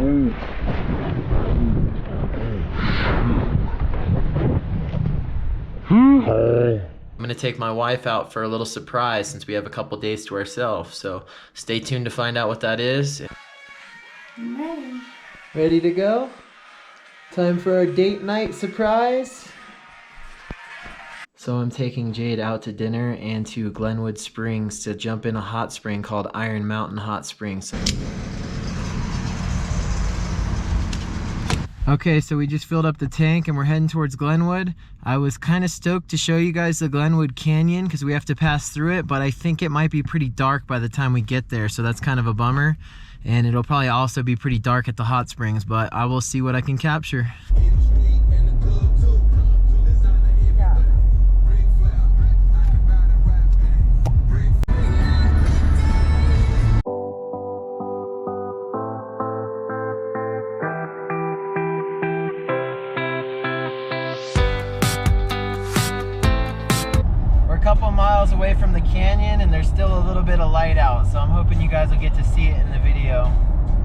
I'm gonna take my wife out for a little surprise since we have a couple days to ourselves. So stay tuned to find out what that is. I'm ready. Ready to go? Time for our date night surprise. So I'm taking Jade out to dinner and to Glenwood Springs to jump in a hot spring called Iron Mountain Hot Springs. Okay, so we just filled up the tank and we're heading towards Glenwood. I was kind of stoked to show you guys the Glenwood Canyon because we have to pass through it, but I think it might be pretty dark by the time we get there, so that's kind of a bummer. And it'll probably also be pretty dark at the hot springs, but I will see what I can capture. Couple miles away from the canyon and there's still a little bit of light out, so I'm hoping you guys will get to see it in the video.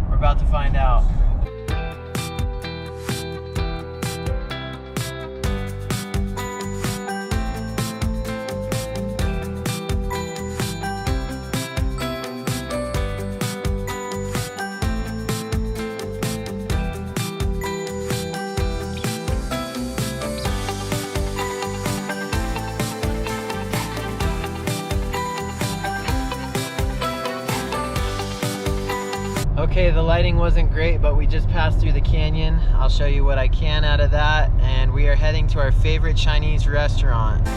We're about to find out. Okay, the lighting wasn't great, but we just passed through the canyon. I'll show you what I can out of that, and we are heading to our favorite Chinese restaurant.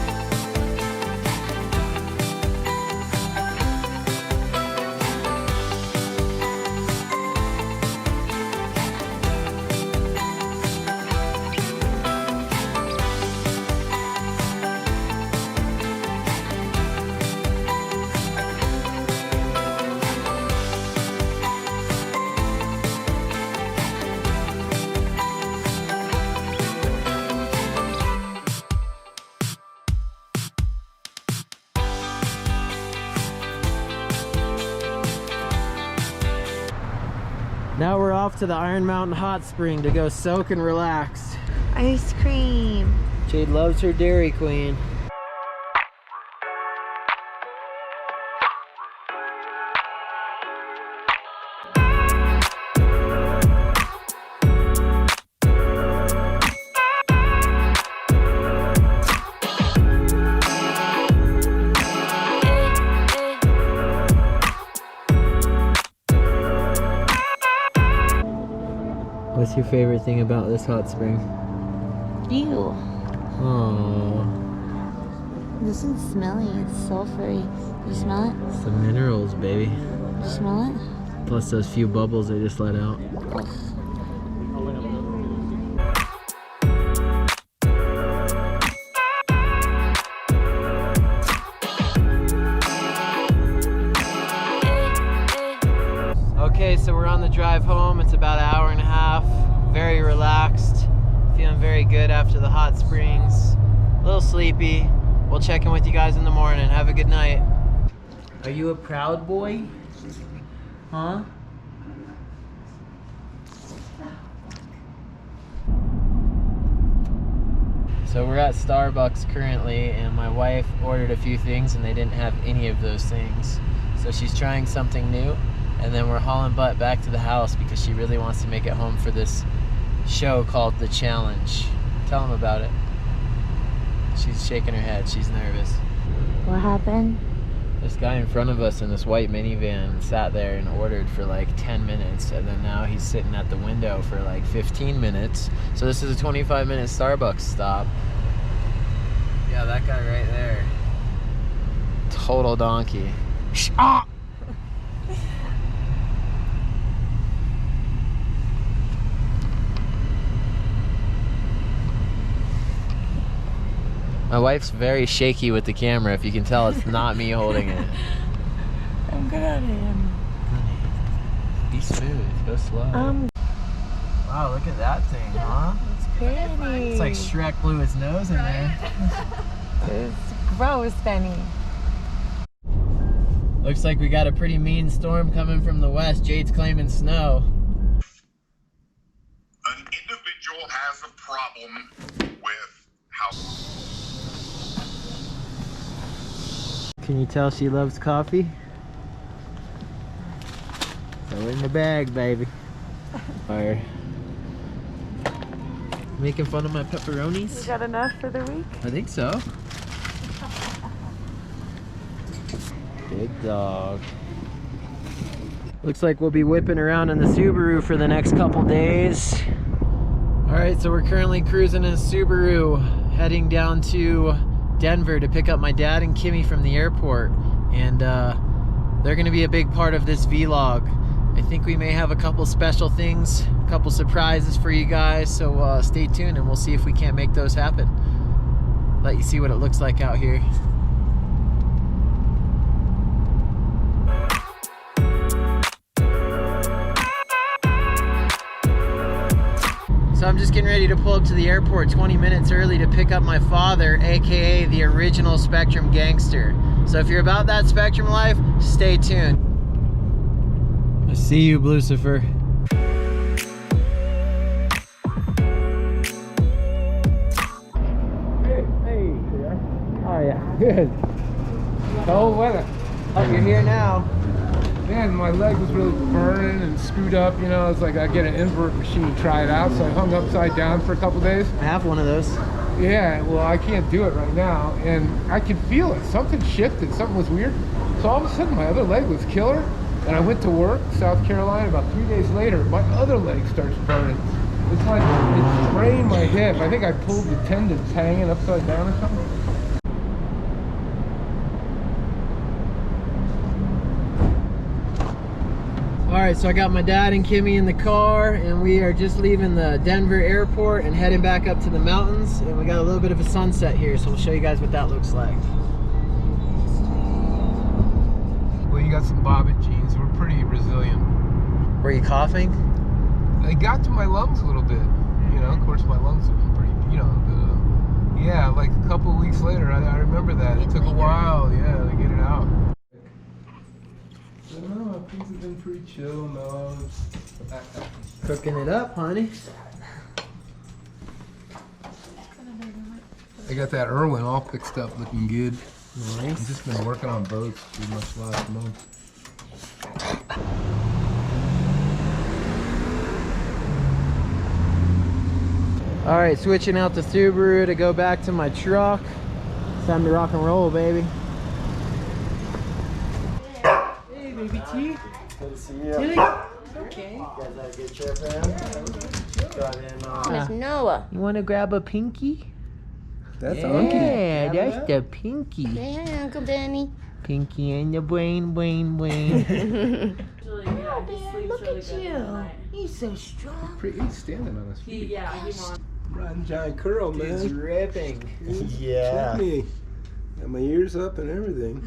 Now we're off to the Iron Mountain Hot Spring to go soak and relax. Ice cream. Jade loves her Dairy Queen. What's your favorite thing about this hot spring? Ew. Oh. This one's smelly. It's sulfury. You smell it? Some minerals, baby. You smell it? Plus those few bubbles they just let out. Ugh. Okay, so we're on the drive home. It's about an hour and a half. Very relaxed. Feeling very good after the hot springs. A little sleepy. We'll check in with you guys in the morning. Have a good night. Are you a proud boy? Huh? So we're at Starbucks currently, and my wife ordered a few things and they didn't have any of those things. So she's trying something new. And then we're hauling butt back to the house because she really wants to make it home for this show called The Challenge. Tell them about it. She's shaking her head. She's nervous. What happened? This guy in front of us in this white minivan sat there and ordered for like 10 minutes. And then now he's sitting at the window for like 15 minutes. So this is a 25-minute Starbucks stop. Yeah, that guy right there. Total donkey. Ah! My wife's very shaky with the camera. If you can tell, it's not me holding it. I'm good at it. Honey, be smooth. Go slow. Wow, look at that thing, huh? It's pretty. It's like Shrek blew his nose in there. It's gross, Benny. Looks like we got a pretty mean storm coming from the west. Jade's claiming snow. problem with how. Can you tell she loves coffee? Throw it in the bag, baby. Fire. Making fun of my pepperonis? You got enough for the week? I think so. Big dog. Looks like we'll be whipping around in the Subaru for the next couple days. Alright, so we're currently cruising in a Subaru, heading down to Denver to pick up my dad and Kimmy from the airport. And they're gonna be a big part of this vlog. I think we may have a couple special things, a couple surprises for you guys, so stay tuned and we'll see if we can't make those happen. Let you see what it looks like out here. So I'm just getting ready to pull up to the airport 20 minutes early to pick up my father, aka the original Spectrum gangster. So if you're about that Spectrum life, stay tuned. I see you, Lucifer. Hey. Oh yeah. Good. Cold weather. Oh, you're here now. Man, my leg was really burning and screwed up, you know. It's like I get an invert machine, try it out. So I hung upside down for a couple days. I have one of those. Yeah, well, I can't do it right now. And I could feel it. Something shifted. Something was weird. So all of a sudden, my other leg was killer. And I went to work, South Carolina. About 3 days later, my other leg starts burning. It's like it sprained my hip. I think I pulled the tendons hanging upside down or something. Alright, so I got my dad and Kimmy in the car, and we are just leaving the Denver airport and heading back up to the mountains. And we got a little bit of a sunset here, so we'll show you guys what that looks like. Well, you got some Bobbit genes. We're pretty resilient. Were you coughing? It got to my lungs a little bit. You know, of course, my lungs have been pretty, you know, yeah, like a couple of weeks later, I remember that. It took a while, yeah, to get it out. No, things have been pretty chill, no. Cooking it up, honey. I got that Irwin all fixed up, looking good. Nice. I've just been working on boats pretty much last month. Alright, switching out the Subaru to go back to my truck. It's time to rock and roll, baby. Hey, baby T. Good to see you. Okay. You guys had a good trip, man? Miss Noah. You want to grab a pinky? That's Yeah, that's the pinky. Yeah, Uncle Benny. Pinky and the brain. Oh, man, look at you. He's so strong. He's standing on his feet. Yeah, he wants. Riding giant curl, man. It's ripping. Check me. Got my ears up and everything.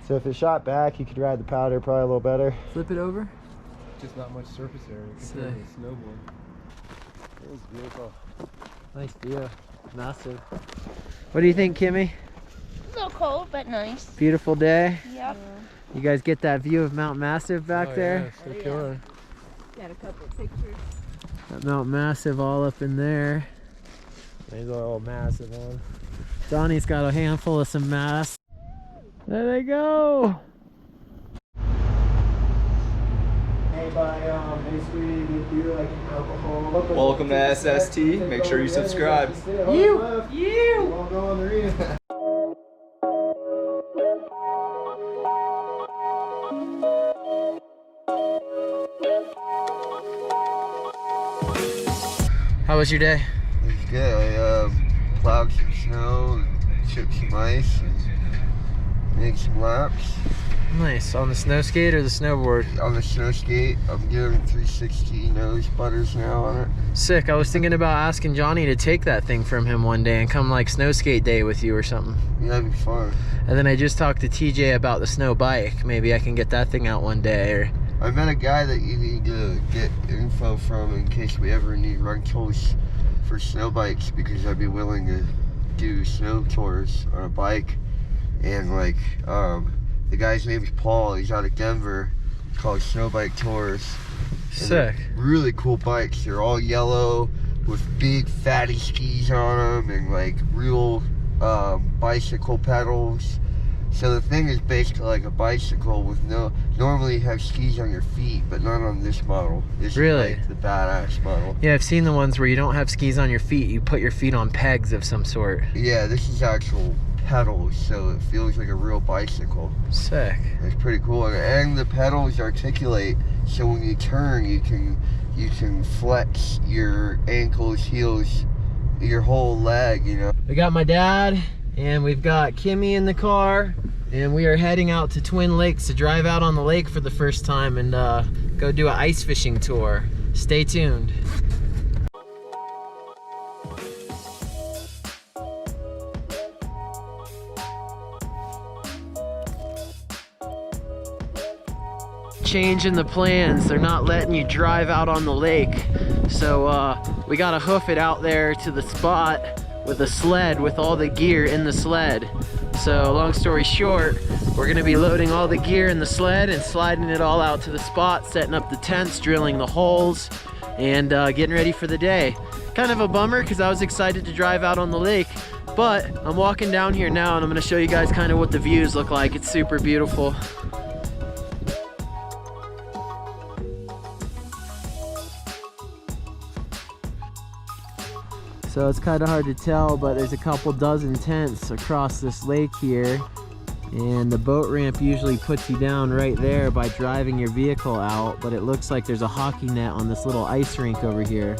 So if it shot back, you could ride the powder probably a little better. Flip it over. Just not much surface area compared to a snowboard. It was beautiful. Nice view. Massive. What do you think, Kimmy? A little cold, but nice. Beautiful day. Yep. You guys get that view of Mount Massive back there? Yeah, so killer. Got a couple of pictures. That Mount Massive all up in there. There's a little massive one. Donnie's got a handful of some mass. There they go. Basically, we do like alcohol. Welcome to SST. Make sure you subscribe. You. I'll go on the read. How was your day? It was good. I plowed some snow, and chipped some ice, and made some laps. Nice. On the snow skate or the snowboard? On the snow skate, I'm doing 360 nose butters now on it. Sick. I was thinking about asking Johnny to take that thing from him one day and come like snow skate day with you or something. Yeah, that'd be fun. And then I just talked to TJ about the snow bike. Maybe I can get that thing out one day. Or I met a guy that you need to get info from in case we ever need rentals for snow bikes, because I'd be willing to do snow tours on a bike and like the guy's name is Paul. He's out of Denver. It's called Snow Bike Tours. And Sick. they're really cool bikes. They're all yellow with big fatty skis on them and like real bicycle pedals. So the thing is basically like a bicycle with normally you have skis on your feet, but not on this model. This Really? is like the badass model. Yeah, I've seen the ones where you don't have skis on your feet. You put your feet on pegs of some sort. Yeah, this is actual pedals, so it feels like a real bicycle. Sick. It's pretty cool, and the pedals articulate, so when you turn, you can flex your ankles, heels, your whole leg. You know. We got my dad, and we've got Kimmy in the car, and we are heading out to Twin Lakes to drive out on the lake for the first time and go do an ice fishing tour. Stay tuned. Changing the plans. They're not letting you drive out on the lake. So we gotta hoof it out there to the spot with a sled with all the gear in the sled. So long story short, we're gonna be loading all the gear in the sled and sliding it all out to the spot, setting up the tents, drilling the holes, and getting ready for the day. Kind of a bummer because I was excited to drive out on the lake, but I'm walking down here now and I'm gonna show you guys kind of what the views look like. It's super beautiful. So it's kind of hard to tell, but there's a couple dozen tents across this lake here, and the boat ramp usually puts you down right there by driving your vehicle out, but it looks like there's a hockey net on this little ice rink over here,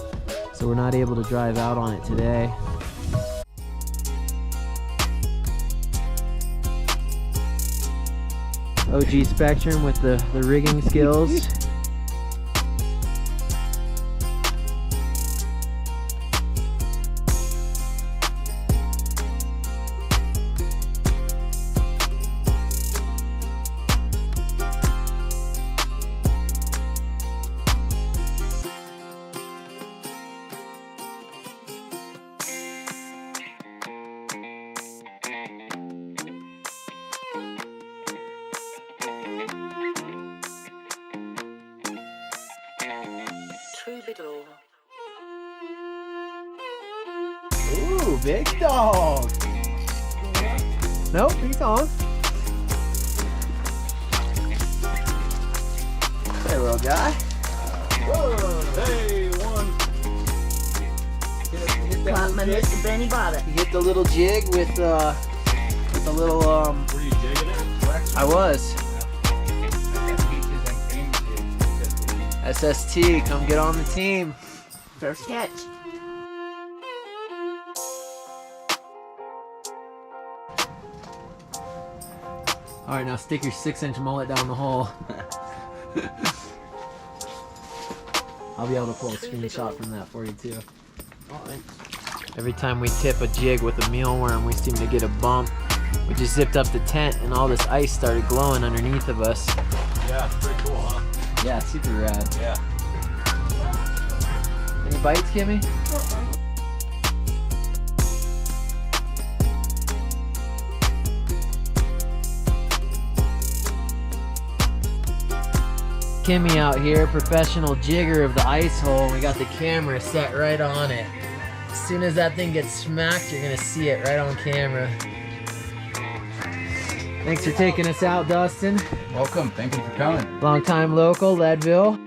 so we're not able to drive out on it today. OG Spectrum with the rigging skills. Ooh, big dog. Nope, he's on. Hey, little guy. Whoa. Hey, one. Caught my Mr. Benny Bada. You hit the little jig with the little Were you jigging it? I was. SST, come get on the team. First catch. All right, now stick your 6-inch mullet down the hole. I'll be able to pull a screenshot from that for you too. Every time we tip a jig with a mealworm, we seem to get a bump. We just zipped up the tent and all this ice started glowing underneath of us. Yeah, it's pretty cool, huh? Yeah, super rad. Yeah. Any bites, Kimmy? Kimmy out here, professional jigger of the ice hole. We got the camera set right on it. As soon as that thing gets smacked, you're gonna see it right on camera. Thanks for taking us out, Dustin. Welcome. Thank you for coming. Long time local, Leadville.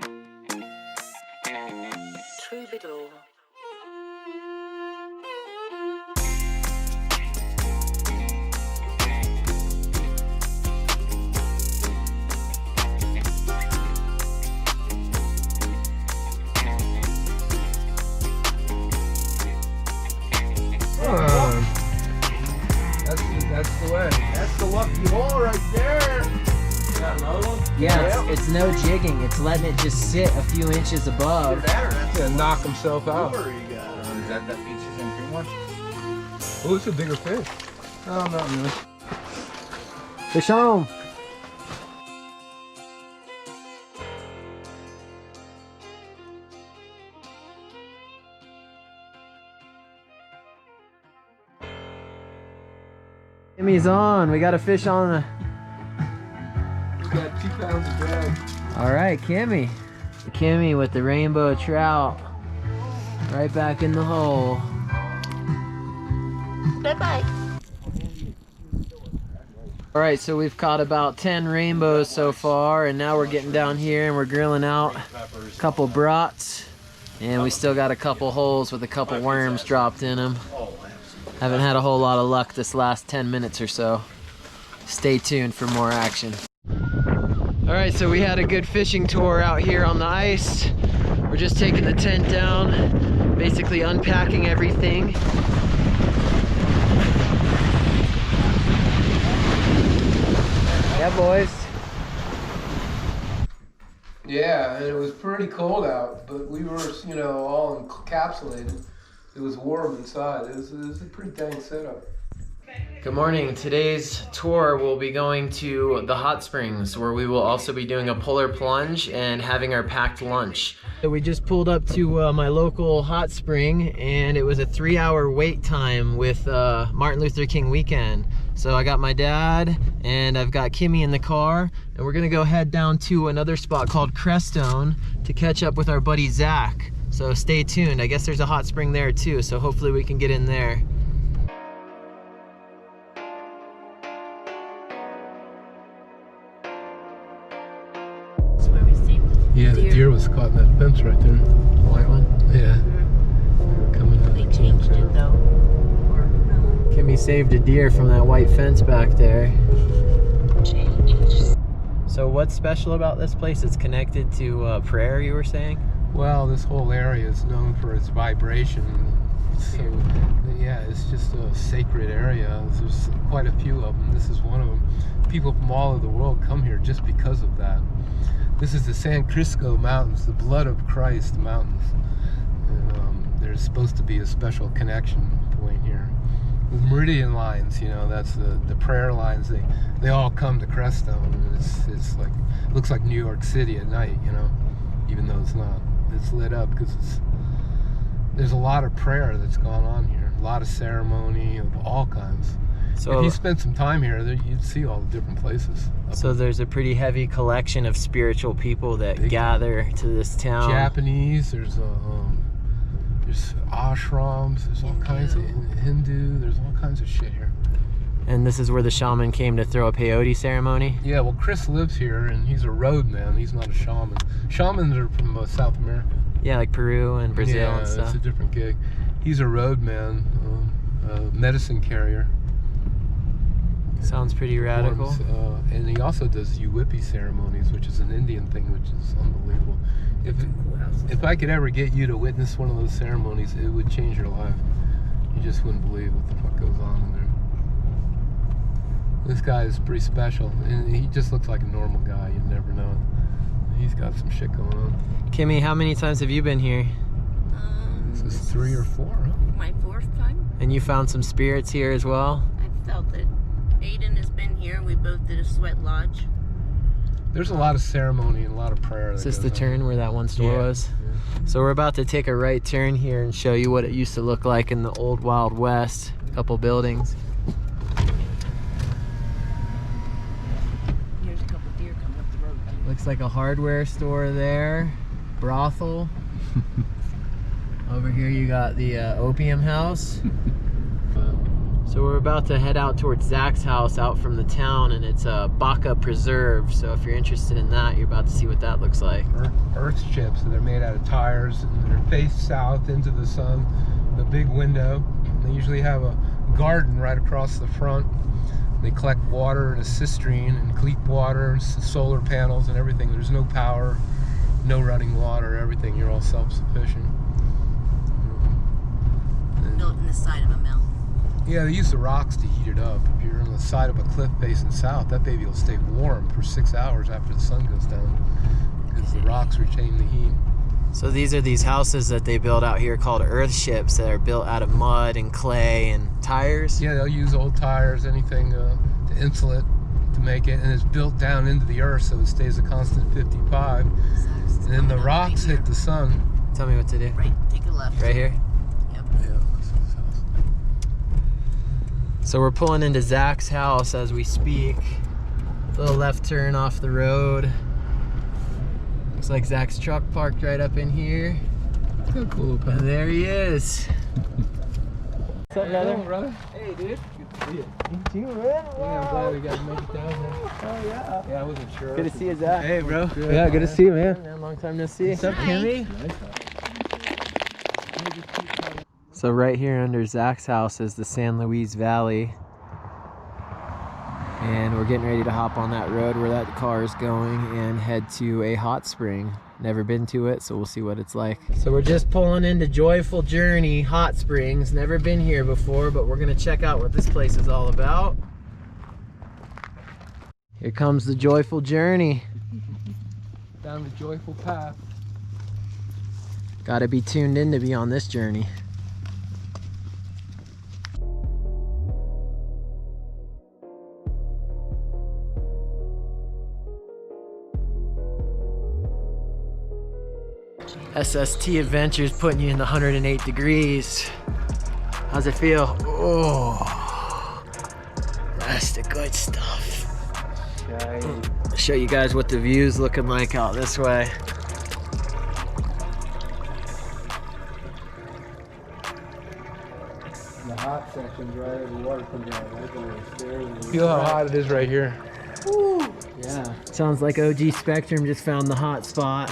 That's the way. That's the lucky hole right there. Got another one? Yeah, it's no jigging. It's letting it just sit a few inches above. He's gonna knock himself out. Where you got? Is that Beaches and Green one? Oh, it's a bigger fish. Oh, not really. Fish on. Kimmy's on. We got a fish on the... We got 2 pounds of drag. All right, Kimmy. Kimmy with the rainbow trout. Right back in the hole. Bye-bye. All right, so we've caught about 10 rainbows so far, and now we're getting down here and we're grilling out a couple brats, and we still got a couple holes with a couple worms dropped in them. Haven't had a whole lot of luck this last 10 minutes or so. Stay tuned for more action. All right, so we had a good fishing tour out here on the ice. We're just taking the tent down, basically unpacking everything. Yeah, boys. Yeah, and it was pretty cold out, but we were, you know, all encapsulated. It was warm inside. It was a pretty dang setup. Good morning. Today's tour will be going to the hot springs, where we will also be doing a polar plunge and having our packed lunch. So we just pulled up to my local hot spring, and it was a 3-hour wait time with Martin Luther King weekend. So I got my dad and I've got Kimmy in the car, and we're gonna go head down to another spot called Crestone to catch up with our buddy Zach. So stay tuned. I guess there's a hot spring there too, so hopefully we can get in there. That's where we see Yeah, the deer was caught in that fence right there. White one? Yeah. Coming out. They changed it though. Or, Kimmy saved a deer from that white fence back there. changes. So what's special about this place? It's connected to prayer, you were saying? Well, this whole area is known for its vibration. So, yeah, it's just a sacred area. There's quite a few of them. This is one of them. People from all over the world come here just because of that. This is the San Crisco Mountains, the blood of Christ mountains. And, there's supposed to be a special connection point here. The meridian lines, you know, that's the prayer lines. They all come to Crestone. And it's like, looks like New York City at night, you know, even though it's not. It's lit up because there's a lot of prayer that's gone on here, a lot of ceremony of all kinds. So if you spent some time here, you'd see all the different places. So there's a pretty heavy collection of spiritual people that gather to this town. Japanese, there's ashrams, there's all kinds of Hindu, there's all kinds of shit here. And this is where the shaman came to throw a peyote ceremony? Yeah, well, Chris lives here, and he's a roadman. He's not a shaman. Shamans are from South America. Yeah, like Peru and Brazil and stuff. Yeah, it's a different gig. He's a roadman, a medicine carrier. Sounds pretty radical. And he also does Uwipi ceremonies, which is an Indian thing, which is unbelievable. If I could ever get you to witness one of those ceremonies, it would change your life. You just wouldn't believe what the fuck goes on in there. This guy is pretty special, and he just looks like a normal guy. You'd never know it. He's got some shit going on. Kimmy, how many times have you been here? This is 3 or 4, huh? My 4th time. And you found some spirits here as well? I felt it. Aiden has been here. We both did a sweat lodge. There's a lot of ceremony and a lot of prayer. Is this the turn where that one store was? Yeah. So we're about to take a right turn here and show you what it used to look like in the old Wild West. A couple buildings. Here's a couple deer coming up the road. Looks like a hardware store there. Brothel. Over here you got the opium house. So we're about to head out towards Zach's house out from the town, and it's a Baca Preserve. So if you're interested in that, you're about to see what that looks like. Earth chips, and they're made out of tires, and they're faced south into the sun. The big window. They usually have a garden right across the front. They collect water in a cistern and clean water, solar panels and everything. There's no power, no running water, everything. You're all self-sufficient. Built in the side of a mountain. Yeah, they use the rocks to heat it up. If you're on the side of a cliff facing south, that baby will stay warm for 6 hours after the sun goes down because the rocks retain the heat. So these are these houses that they build out here called earth ships that are built out of mud and clay and tires. Yeah, they'll use old tires, anything to insulate to make it, and it's built down into the earth so it stays a constant 55. And then the rocks hit the sun. Tell me what to do. Right, take a left. Right here? Yep. Yeah, this is his house. So we're pulling into Zach's house as we speak. Little left turn off the road. Looks like Zach's truck parked right up in here. So cool, And there he is. What's up, brother? brother? Hey, dude. Good to see you. You too, man. Yeah, I'm glad we got to make it down there. Oh, yeah. Yeah, I wasn't sure. Good to see you, Zach. Hey, bro. Yeah, good to see you, man. Long time no see. What's up, Kimmy? So right here under Zach's house is the San Luis Valley. And we're getting ready to hop on that road where that car is going and head to a hot spring. Never been to it, so we'll see what it's like. So we're just pulling into Joyful Journey Hot Springs. Never been here before, but we're gonna check out what this place is all about. Here comes the Joyful Journey. Down the joyful path. Gotta be tuned in to be on this journey. SST Adventures putting you in the 108 degrees. How's it feel? Oh, that's the good stuff. I'll show you guys what the view's looking like out this way. The hot section's right where the water comes out, right there. Feel how hot it is right here. Yeah. Sounds like OG Spectrum just found the hot spot.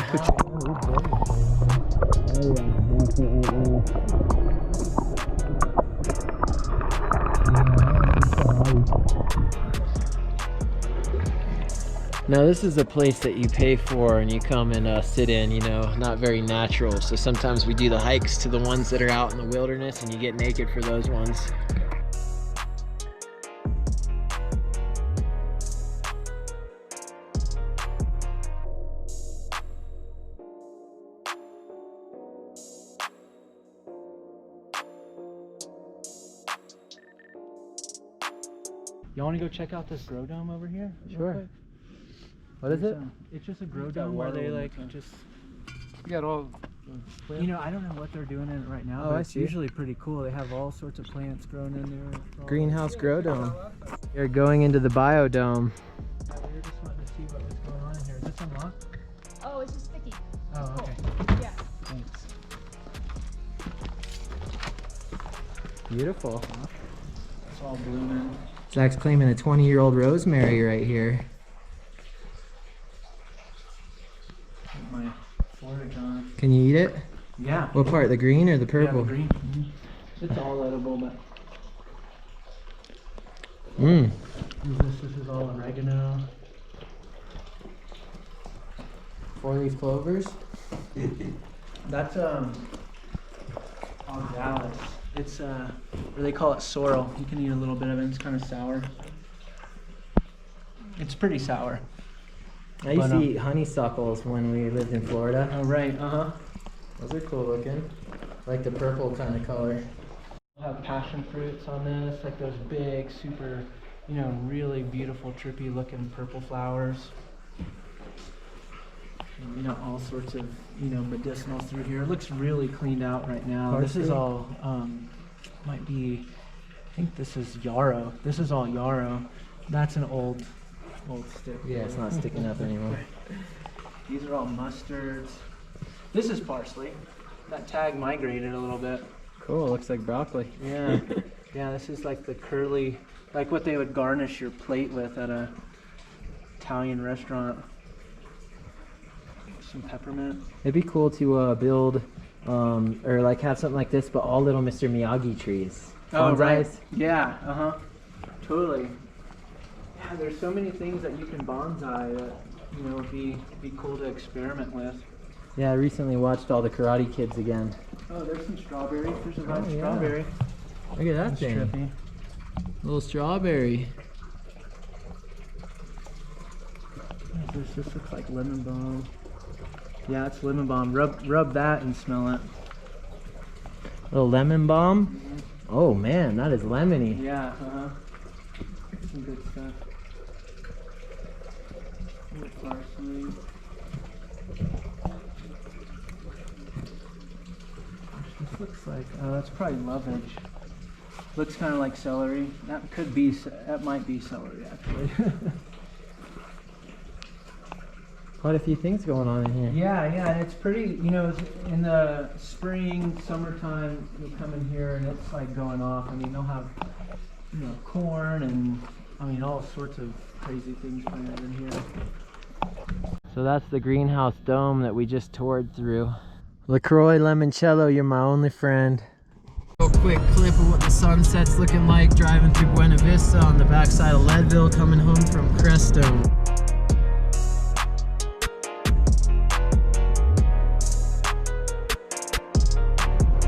Now this is a place that you pay for and you come and sit in, you know, not very natural. So sometimes we do the hikes to the ones that are out in the wilderness and you get naked for those ones. Y'all want to go check out this grow dome over here? real Sure. quick? What is it? It's just a grow dome where they like just, You got all. you know, I don't know what they're doing in it right now, Oh, but I it's see. usually pretty cool. They have all sorts of plants grown in there. all- Greenhouse Grow Dome. You're going into the biodome. Yeah, we were just wanting to see what was going on in here. Is this unlocked? Oh, it's just sticky. Oh, okay. Yeah. Thanks. Beautiful. It's all blooming. Zach's claiming a 20-year-old rosemary right here. My forage on. Can you eat it? Yeah. What part, the green or the Yeah, purple? the green. Mhm. It's all edible, but Mmm. this is all oregano. 4-leaf clovers. That's oxalis. It's or they call it sorrel. You can eat a little bit of it. It's kind of sour. It's pretty sour. I used But, to eat honeysuckles when we lived in Florida. Oh right. Those are cool looking. Like the purple kind of color. We'll have passion fruits on this, like those big, super, you know, really beautiful, trippy looking purple flowers. And, you know, all sorts of, you know, medicinals through here. It looks really cleaned out right now. This is all, might be, I think this is yarrow. This is all yarrow. That's an old stick. Yeah, it's not sticking up anymore. These are all mustards. This is parsley. That tag migrated a little bit. Cool, looks like broccoli. Yeah. Yeah, this is like the curly, like what they would garnish your plate with at a Italian restaurant. Some peppermint. It'd be cool to build, or like have something like this, but all little Mr. Miyagi trees. Oh, right. Bonsais. Yeah, totally. Yeah, there's so many things that you can bonsai that, you know, would be cool to experiment with. Yeah, I recently watched all the Karate Kids again. Oh, there's some strawberries. There's a red yeah. strawberry. Look at that That's thing. trippy. Little strawberry. This looks like lemon balm. Yeah, it's lemon balm. Rub that and smell it. Little lemon balm. Oh man, that is lemony. Yeah, some good stuff. Parsley. This looks like, that's probably lovage. Looks kind of like celery. That might be celery actually. Quite a few things going on in here. Yeah, and it's pretty, you know, in the spring, summertime, you'll come in here and it's like going off. I mean, they'll have, you know, corn and, I mean, all sorts of crazy things planted in here. So that's the greenhouse dome that we just toured through. LaCroix Limoncello, you're my only friend. Real quick clip of what the sunset's looking like driving through Buena Vista on the backside of Leadville coming home from Crestone.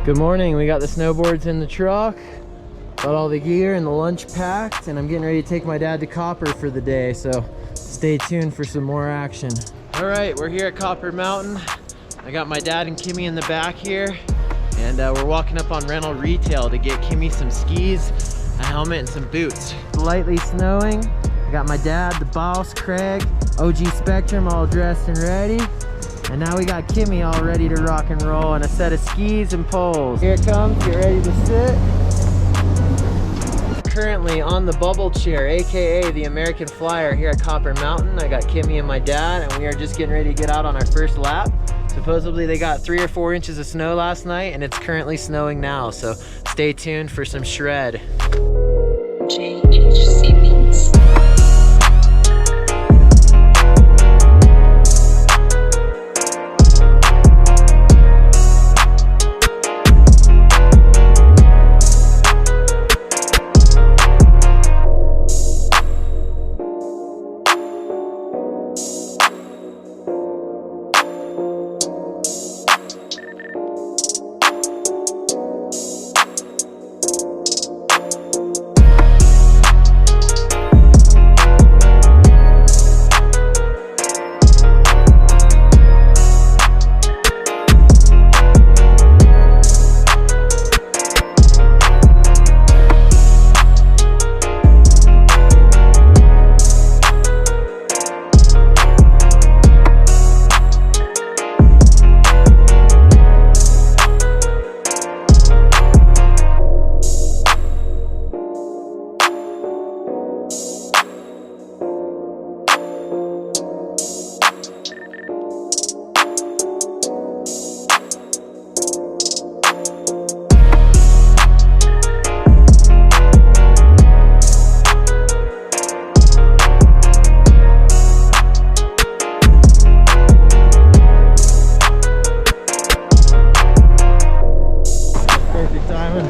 Good morning, we got the snowboards in the truck, got all the gear and the lunch packed, and I'm getting ready to take my dad to Copper for the day, so stay tuned for some more action. All right, we're here at Copper Mountain. I got my dad and Kimmy in the back here, and we're walking up on Rental Retail to get Kimmy some skis, a helmet, and some boots. Lightly snowing. I got my dad, the boss, Craig, OG Spectrum all dressed and ready. And now we got Kimmy all ready to rock and roll, and a set of skis and poles. Here it comes, get ready to sit. Currently on the bubble chair, AKA the American Flyer here at Copper Mountain. I got Kimmy and my dad, and we are just getting ready to get out on our first lap. Supposedly they got 3 or 4 inches of snow last night, and it's currently snowing now, so stay tuned for some shred. JHC Beats.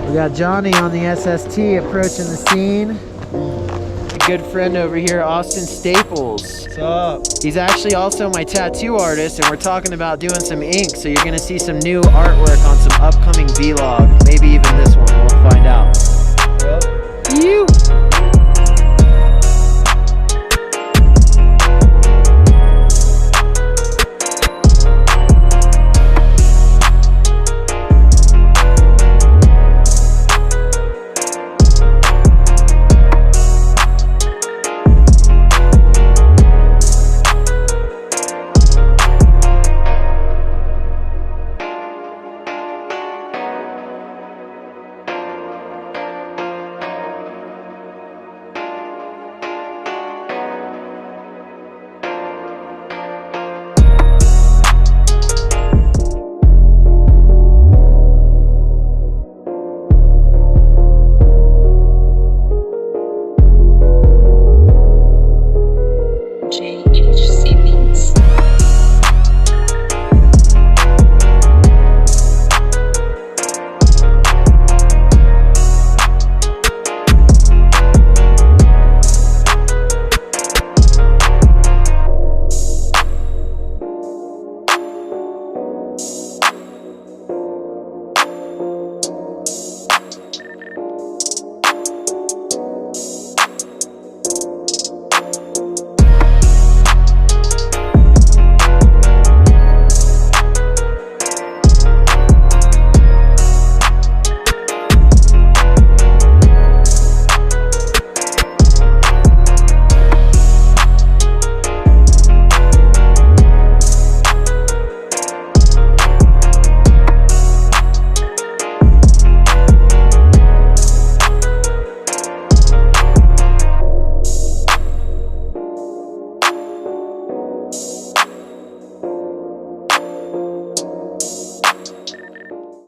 We got Johnny on the SST approaching the scene. A good friend over here, Austin Staples. What's up? He's actually also my tattoo artist, and we're talking about doing some ink, so you're gonna see some new artwork on some upcoming vlog, maybe even